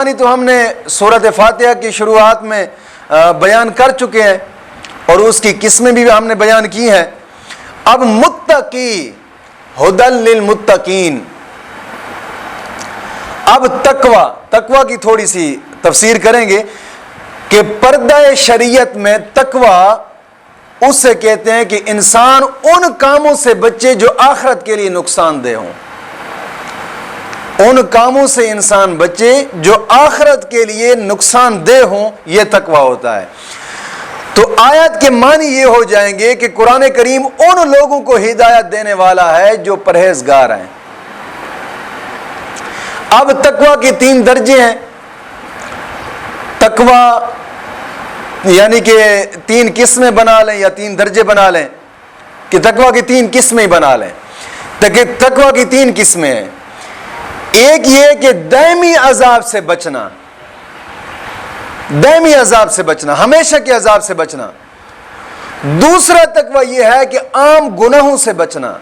تو ہم نے سورۃ فاتحہ کی شروعات میں بیان کر چکے ہیں اور اس کی قسمیں بھی ہم نے بیان کی ہیں. اب متقی ہدی للمتقین. اب تقوی کی تھوڑی سی تفسیر کریں گے کہ پردہ شریعت میں تقوی اس سے کہتے ہیں کہ انسان ان کاموں سے بچے جو آخرت کے لیے نقصان دہ ہوں. ان کاموں سے انسان بچے جو آخرت کے لیے نقصان دہ ہوں، یہ تقوی ہوتا ہے. تو آیت کے معنی یہ ہو جائیں گے کہ قرآن کریم ان لوگوں کو ہدایت دینے والا ہے جو پرہیزگار ہیں. اب تقوی کے 3 درجے ہیں. تقوی یعنی کہ 3 قسمیں بنا لیں یا 3 درجے بنا لیں کہ تقوی کی 3 قسمیں بنا لیں. تقوی کی 3 قسمیں ہیں. ایک یہ کہ دائمی عذاب سے بچنا، دائمی عذاب سے بچنا، ہمیشہ کے عذاب سے بچنا. دوسرا تقوی یہ ہے کہ عام گناہوں سے بچنا.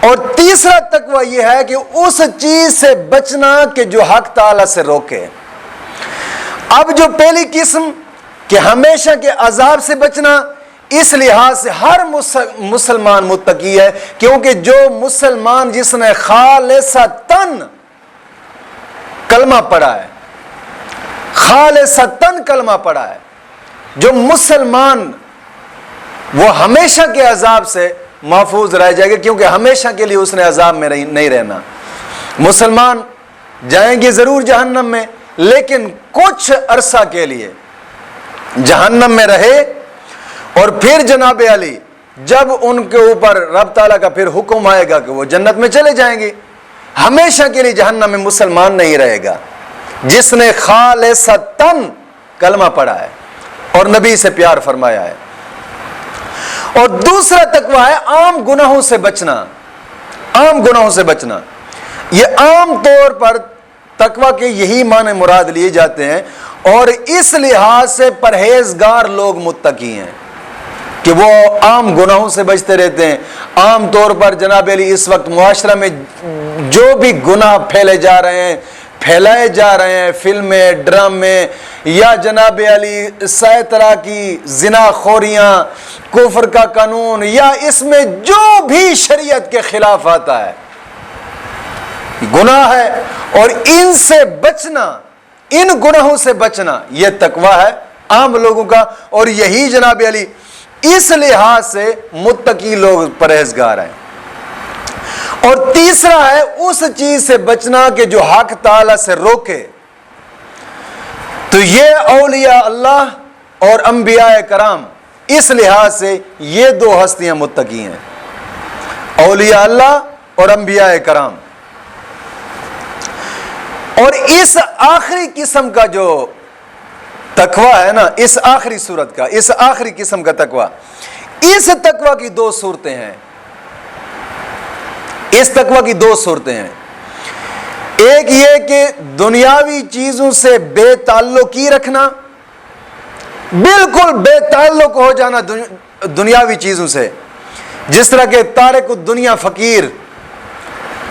اور تیسرا تقوی یہ ہے کہ اس چیز سے بچنا کہ جو حق تعالی سے روکے. اب جو پہلی قسم کہ ہمیشہ کے عذاب سے بچنا، اس لحاظ سے ہر مسلمان متقی ہے، کیونکہ جو مسلمان جس نے خالصتاً کلمہ پڑھا ہے، خالصتاً کلمہ پڑھا ہے، جو مسلمان وہ ہمیشہ کے عذاب سے محفوظ رہ جائے گا، کیونکہ ہمیشہ کے لیے اس نے عذاب میں نہیں رہنا. مسلمان جائیں گے ضرور جہنم میں، لیکن کچھ عرصہ کے لیے جہنم میں رہے، اور پھر جناب علی جب ان کے اوپر رب تعالیٰ کا پھر حکم آئے گا کہ وہ جنت میں چلے جائیں گے. ہمیشہ کے لیے جہنم میں مسلمان نہیں رہے گا جس نے خالصتاً کلمہ پڑھا ہے اور نبی سے پیار فرمایا ہے. اور دوسرا تقوی ہے عام گناہوں سے بچنا. عام گناہوں سے بچنا، یہ عام طور پر تقوی کے یہی معنی مراد لیے جاتے ہیں، اور اس لحاظ سے پرہیزگار لوگ متقی ہیں کہ وہ عام گناہوں سے بچتے رہتے ہیں. عام طور پر جناب علی اس وقت معاشرہ میں جو بھی گناہ پھیلائے جا رہے ہیں فلمیں، ڈرامے، یا جناب علی سائے طرح کی زنا خوریاں، کفر کا قانون، یا اس میں جو بھی شریعت کے خلاف آتا ہے گناہ ہے، اور ان سے بچنا، ان گناہوں سے بچنا، یہ تقوی ہے عام لوگوں کا. اور یہی جناب علی اس لحاظ سے متقی لوگ پرہیزگار ہیں. اور تیسرا ہے اس چیز سے بچنا کہ جو حق تعالی سے روکے. تو یہ اولیاء اللہ اور انبیاء کرام اس لحاظ سے یہ 2 ہستیاں متقی ہیں، اولیاء اللہ اور انبیاء کرام. اور اس آخری قسم کا جو تقوی ہے نا، اس آخری صورت کا، اس آخری قسم کا تقوی، اس تقوی کی 2 صورتیں ہیں. اس تقوی کی 2 صورتیں ہیں. ایک یہ کہ دنیاوی چیزوں سے بے تعلقی رکھنا، بالکل بے تعلق ہو جانا دنیاوی چیزوں سے، جس طرح کہ تارک الدنیا فقیر،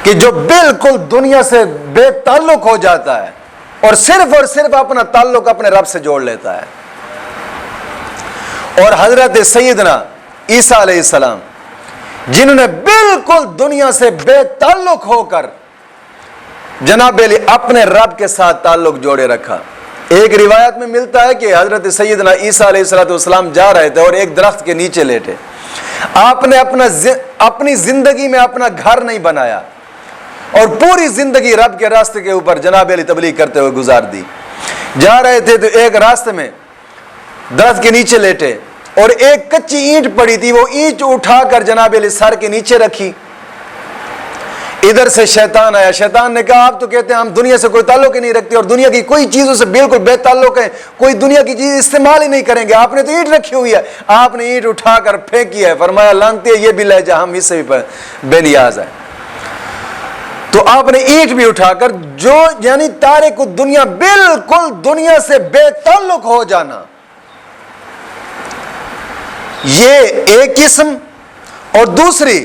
کہ جو بالکل دنیا سے بے تعلق ہو جاتا ہے اور صرف اپنا تعلق اپنے رب سے جوڑ لیتا ہے. اور حضرت سیدنا عیسیٰ علیہ السلام جنہوں نے بالکل دنیا سے بے تعلق ہو کر جناب علی اپنے رب کے ساتھ تعلق جوڑے رکھا. ایک روایت میں ملتا ہے کہ حضرت سیدنا عیسیٰ علیہ السلام جا رہے تھے اور ایک درخت کے نیچے لیٹے. آپ نے اپنی زندگی میں اپنا گھر نہیں بنایا اور پوری زندگی رب کے راستے کے اوپر جناب علی تبلیغ کرتے ہوئے گزار دی. جا رہے تھے تو ایک راستے میں درخت کے نیچے لیٹے اور ایک کچی اینٹ پڑی تھی، وہ اینٹ اٹھا کر جناب علی سر کے نیچے رکھی. ادھر سے شیطان آیا. شیطان نے کہا آپ تو کہتے ہیں ہم دنیا سے کوئی تعلق ہی نہیں رکھتے اور دنیا کی کوئی چیزوں سے بالکل بے تعلق ہے، کوئی دنیا کی چیز استعمال ہی نہیں کریں گے، آپ نے تو اینٹ رکھی ہوئی ہے. آپ نے اینٹ اٹھا کر پھینکی ہے. فرمایا لعنتی ہے، یہ بھی لے جا، ہم اس سے بھی بے نیاز ہیں. تو آپ نے اینٹ بھی اٹھا کر جو یعنی تارک الدنیا، بالکل دنیا سے بے تعلق ہو جانا، یہ ایک قسم. اور دوسری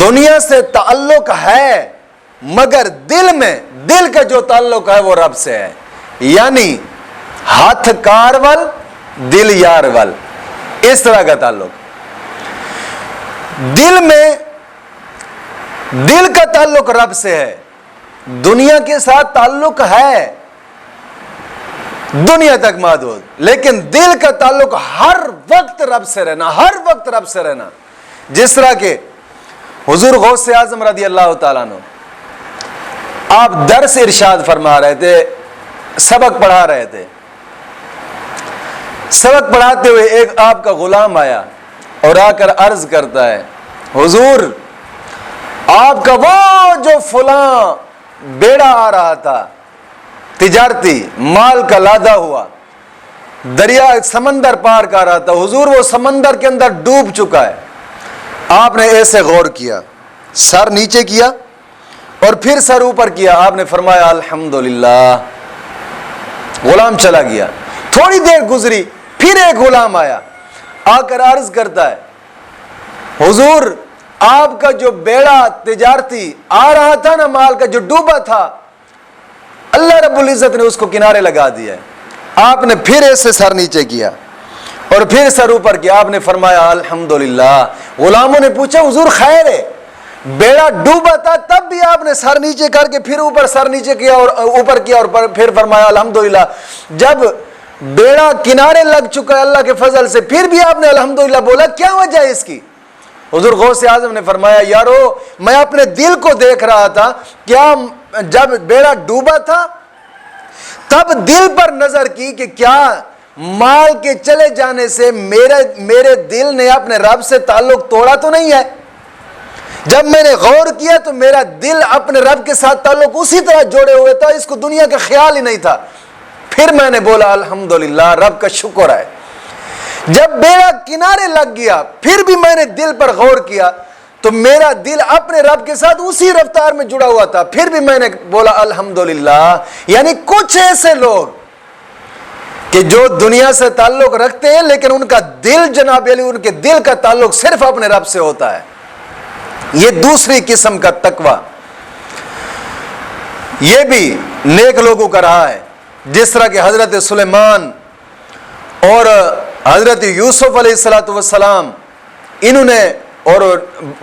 دنیا سے تعلق ہے مگر دل کا جو تعلق ہے وہ رب سے ہے، یعنی ہاتھ کار ول دل یار ول، اس طرح کا تعلق۔ دل کا تعلق رب سے ہے، دنیا کے ساتھ تعلق ہے دنیا تک محدود، لیکن دل کا تعلق ہر وقت رب سے رہنا، ہر وقت رب سے رہنا۔ جس طرح کہ حضور غوث اعظم رضی اللہ تعالیٰ عنہ آپ درس ارشاد فرما رہے تھے، سبق پڑھا رہے تھے، سبق پڑھاتے ہوئے ایک آپ کا غلام آیا اور آ کر عرض کرتا ہے، حضور آپ کا وہ جو فلاں بیڑا آ رہا تھا تجارتی مال کا لادا ہوا، دریا سمندر پار کر رہا تھا، حضور وہ سمندر کے اندر ڈوب چکا ہے۔ آپ نے ایسے غور کیا، سر نیچے کیا اور پھر سر اوپر کیا، آپ نے فرمایا الحمدللہ، غلام چلا گیا۔ تھوڑی دیر گزری، پھر ایک غلام آیا، آ کر عرض کرتا ہے، حضور آپ کا جو بیڑا تجارتی آ رہا تھا نا مال کا، جو ڈوبا تھا، اللہ رب العزت نے اس کو کنارے لگا دیا ہے۔ آپ نے پھر ایسے سر نیچے کیا اور پھر سر اوپر کیا، آپ نے فرمایا الحمدللہ۔ غلاموں نے پوچھا حضور خیر ہے، بیڑا ڈوبا تھا تب بھی آپ نے سر نیچے کر کے پھر اوپر سر نیچے کیا اور اوپر کیا اور پھر فرمایا الحمدللہ، جب بیڑا کنارے لگ چکا ہے اللہ کے فضل سے پھر بھی آپ نے الحمدللہ بولا، کیا وجہ ہے اس کی؟ حضور غوث اعظم نے فرمایا یارو میں اپنے دل کو دیکھ رہا تھا، کیا جب بیڑا ڈوبا تھا تب دل پر نظر کی کہ کیا مال کے چلے جانے سے میرے دل نے اپنے رب سے تعلق توڑا تو نہیں ہے؟ جب میں نے غور کیا تو میرا دل اپنے رب کے ساتھ تعلق اسی طرح جوڑے ہوئے تھا، اس کو دنیا کا خیال ہی نہیں تھا۔ پھر میں نے بولا الحمدللہ، رب کا شکر ہے۔ جب بیڑا کنارے لگ گیا پھر بھی میں نے دل پر غور کیا تو میرا دل اپنے رب کے ساتھ اسی رفتار میں جڑا ہوا تھا، پھر بھی میں نے بولا الحمدللہ۔ یعنی کچھ ایسے لوگ کہ جو دنیا سے تعلق رکھتے ہیں لیکن ان کا دل جناب علی، ان کے دل کا تعلق صرف اپنے رب سے ہوتا ہے، یہ دوسری قسم کا تقوی۔ یہ بھی نیک لوگوں کا رہا ہے، جس طرح کہ حضرت سلیمان اور حضرت یوسف علیہ السلام، انہوں نے، اور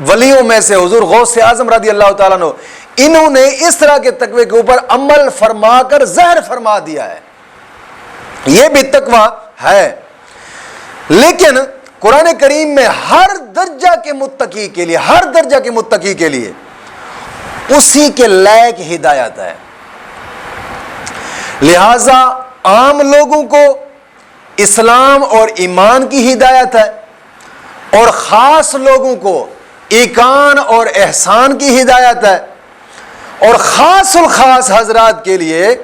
ولیوں میں سے حضور غوث اعظم رضی اللہ تعالیٰ عنہ، انہوں نے اس طرح کے تقوی کے اوپر عمل فرما کر زہر فرما دیا ہے۔ یہ بھی تقوی ہے، لیکن قرآن کریم میں ہر درجہ کے متقی کے لیے، ہر درجہ کے متقی کے لیے اسی کے لائق ہدایت ہے۔ لہذا عام لوگوں کو اسلام اور ایمان کی ہدایت ہے، اور خاص لوگوں کو ایقان اور احسان کی ہدایت ہے، اور خاص الخاص حضرات کے لیے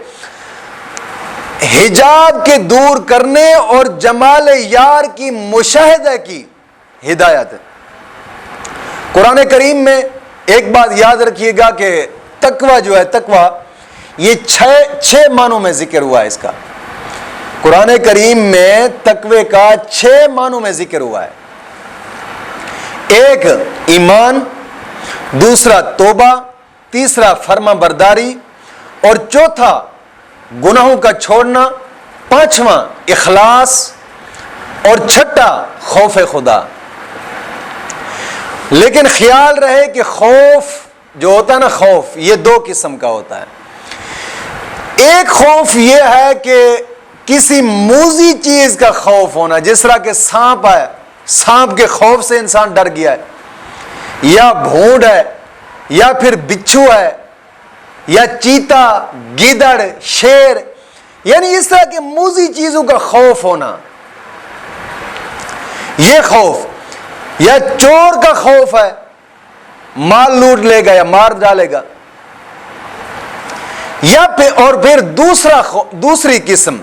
حجاب کے دور کرنے اور جمال یار کی مشاہدہ کی ہدایت ہے۔ قرآن کریم میں ایک بات یاد رکھیے گا کہ تقوی جو ہے، تقوی یہ چھ معنوں میں ذکر ہوا ہے اس کا۔ قرآن کریم میں تقوی کا 6 معنوں میں ذکر ہوا ہے۔ ایک ایمان، دوسرا توبہ، تیسرا فرما برداری، اور چوتھا گناہوں کا چھوڑنا، پانچواں اخلاص، اور چھٹا خوف خدا۔ لیکن خیال رہے کہ خوف جو ہوتا ہے نا، خوف یہ 2 قسم کا ہوتا ہے۔ ایک خوف یہ ہے کہ کسی موذی چیز کا خوف ہونا، جس طرح کہ سانپ ہے، سانپ کے خوف سے انسان ڈر گیا ہے، یا بھونڈ ہے، یا پھر بچھو ہے، یا چیتا، گیدڑ، شیر، یعنی اس طرح کے موذی چیزوں کا خوف ہونا، یہ خوف۔ یا چور کا خوف ہے، مال لوٹ لے گا یا مار ڈالے گا۔ یا اور پھر دوسری قسم،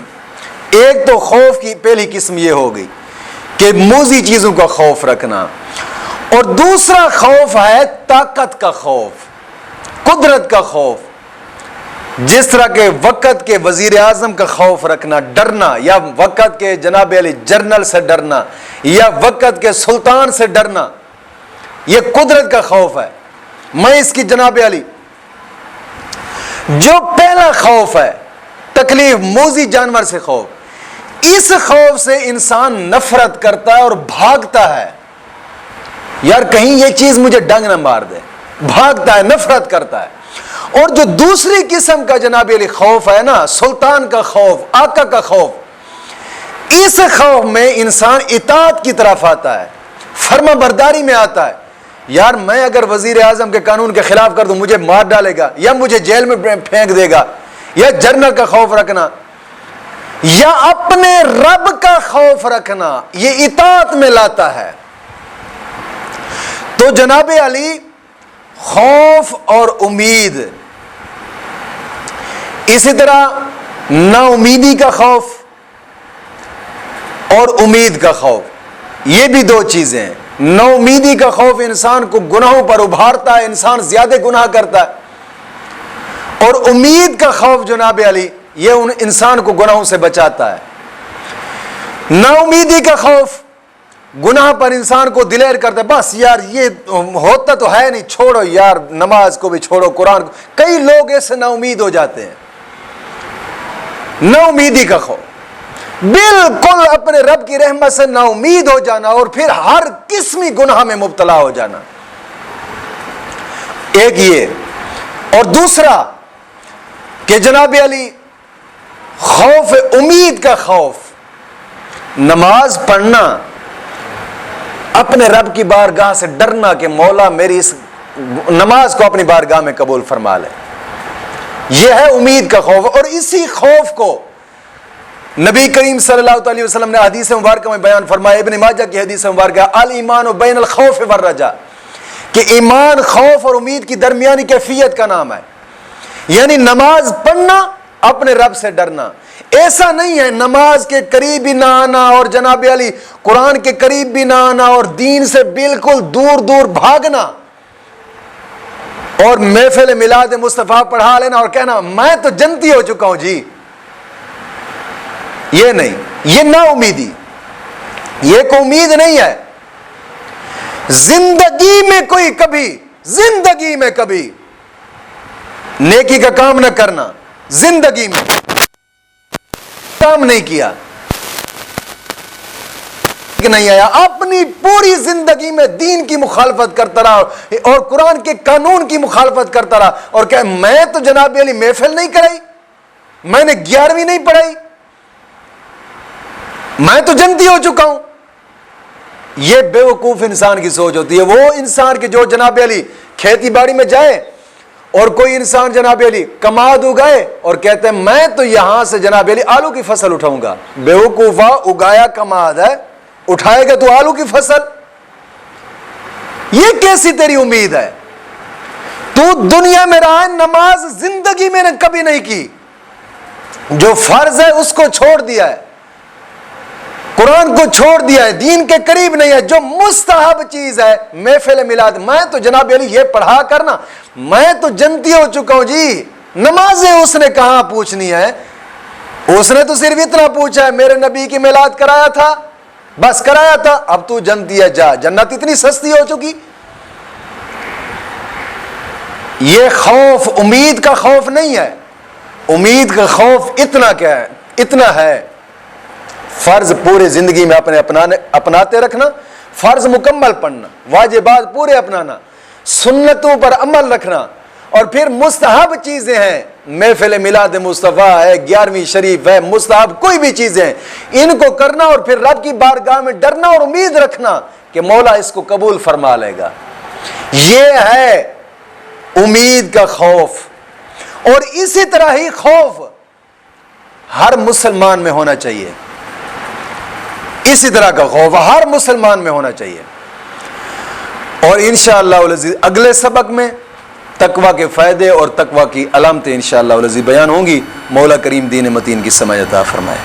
ایک تو خوف کی پہلی قسم یہ ہوگی کہ موذی چیزوں کا خوف رکھنا، اور دوسرا خوف ہے طاقت کا خوف، قدرت کا خوف، جس طرح کے وقت کے وزیر اعظم کا خوف رکھنا، ڈرنا، یا وقت کے جناب علی جنرل سے ڈرنا، یا وقت کے سلطان سے ڈرنا، یہ قدرت کا خوف ہے۔ میں اس کی جناب علی جو پہلا خوف ہے تکلیف موذی جانور سے خوف، اس خوف سے انسان نفرت کرتا ہے اور بھاگتا ہے، یار کہیں یہ چیز مجھے ڈنگ نہ مار دے، بھاگتا ہے، نفرت کرتا ہے۔ اور جو دوسری قسم کا جناب علی خوف ہے نا، سلطان کا خوف، آقا کا خوف، اس خوف میں انسان اطاعت کی طرف آتا ہے، فرما برداری میں آتا ہے۔ یار میں اگر وزیر اعظم کے قانون کے خلاف کر دوں مجھے مار ڈالے گا، یا مجھے جیل میں پھینک دے گا، یا جنرل کا خوف رکھنا، یا اپنے رب کا خوف رکھنا، یہ اطاعت میں لاتا ہے۔ تو جناب علی خوف اور امید، اسی طرح نا امیدی کا خوف اور امید کا خوف، یہ بھی دو چیزیں ہیں۔ نا امیدی کا خوف انسان کو گناہوں پر ابھارتا ہے، انسان زیادہ گناہ کرتا ہے، اور امید کا خوف جناب علی یہ انسان کو گناہوں سے بچاتا ہے۔ نا امیدی کا خوف گناہ پر انسان کو دلیر کرتا ہے، بس یار یہ ہوتا تو ہے نہیں، چھوڑو یار، نماز کو بھی چھوڑو، قرآن کو۔ کئی لوگ ایسے نا امید ہو جاتے ہیں۔ نا امیدی کا خوف، بالکل اپنے رب کی رحمت سے نا امید ہو جانا اور پھر ہر قسمی گناہ میں مبتلا ہو جانا، ایک یہ۔ اور دوسرا کہ جناب علی خوف امید کا خوف، نماز پڑھنا، اپنے رب کی بارگاہ سے ڈرنا کہ مولا میری اس نماز کو اپنی بارگاہ میں قبول فرما لے، یہ ہے امید کا خوف۔ اور اسی خوف کو نبی کریم صلی اللہ علیہ وسلم نے حدیث مبارکہ میں بیان فرمایا، ابن ماجہ کی حدیث مبارکہ، الایمان بین الخوف والرجاء، کہ ایمان خوف اور امید کی درمیانی کیفیت کا نام ہے۔ یعنی نماز پڑھنا، اپنے رب سے ڈرنا، ایسا نہیں ہے نماز کے قریب بھی نہ آنا اور جناب علی قرآن کے قریب بھی نہ آنا اور دین سے بالکل دور دور بھاگنا اور محفل میلاد مصطفیٰ پڑھا لینا اور کہنا میں تو جنتی ہو چکا ہوں جی، یہ نہیں، یہ نا امیدی، یہ کوئی امید نہیں ہے۔ زندگی میں کوئی کبھی، زندگی میں کبھی نیکی کا کام نہ کرنا، زندگی میں کام نہیں کیا، نہیں آیا، اپنی پوری زندگی میں دین کی مخالفت کرتا رہا اور قرآن کے قانون کی مخالفت کرتا رہا اور کہ میں تو جناب علی محفل نہیں کرائی، میں نے 11ویں نہیں پڑھائی، میں تو جنتی ہو چکا ہوں۔ یہ بے وقوف انسان کی سوچ ہوتی ہے۔ وہ انسان کی جو جناب علی کھیتی باڑی میں جائے اور کوئی انسان جناب علی کماد اگائے اور کہتے ہیں میں تو یہاں سے جناب علی آلو کی فصل اٹھاؤں گا، بے وقوفا، اگایا کماد ہے، اٹھائے گا تو آلو کی فصل، یہ کیسی تیری امید ہے؟ تو دنیا میں رہا ہے، نماز زندگی میں نے کبھی نہیں کی، جو فرض ہے اس کو چھوڑ دیا ہے، قرآن کو چھوڑ دیا ہے، دین کے قریب نہیں ہے، جو مستحب چیز ہے محفل میلاد، میں تو جناب علی یہ پڑھا کرنا، میں تو جنتی ہو چکا ہوں جی، نمازیں اس نے کہاں پوچھنی ہے، اس نے تو صرف اتنا پوچھا ہے میرے نبی کی میلاد کرایا تھا، بس کرایا تھا، اب تو جنتی ہے، جا، جنت اتنی سستی ہو چکی۔ یہ خوف امید کا خوف نہیں ہے، امید کا خوف اتنا کیا ہے، اتنا ہے فرض پورے زندگی میں اپناتے رکھنا، فرض مکمل پڑھنا، واجبات پورے اپنانا، سنتوں پر عمل رکھنا، اور پھر مستحب چیزیں ہیں، محفل میلاد مصطفیٰ ہے، 11ویں شریف ہے، مستحب کوئی بھی چیزیں ہیں، ان کو کرنا اور پھر رب کی بارگاہ میں ڈرنا اور امید رکھنا کہ مولا اس کو قبول فرما لے گا، یہ ہے امید کا خوف۔ اور اسی طرح ہی خوف ہر مسلمان میں ہونا چاہیے، اسی طرح کا خوف ہر مسلمان میں ہونا چاہیے۔ اور انشاءاللہ العزیز اگلے سبق میں تقوی کے فائدے اور تقوی کی علامتیں انشاءاللہ العزیز بیان ہوں گی۔ مولا کریم دین متین کی سمجھ عطا فرمائے۔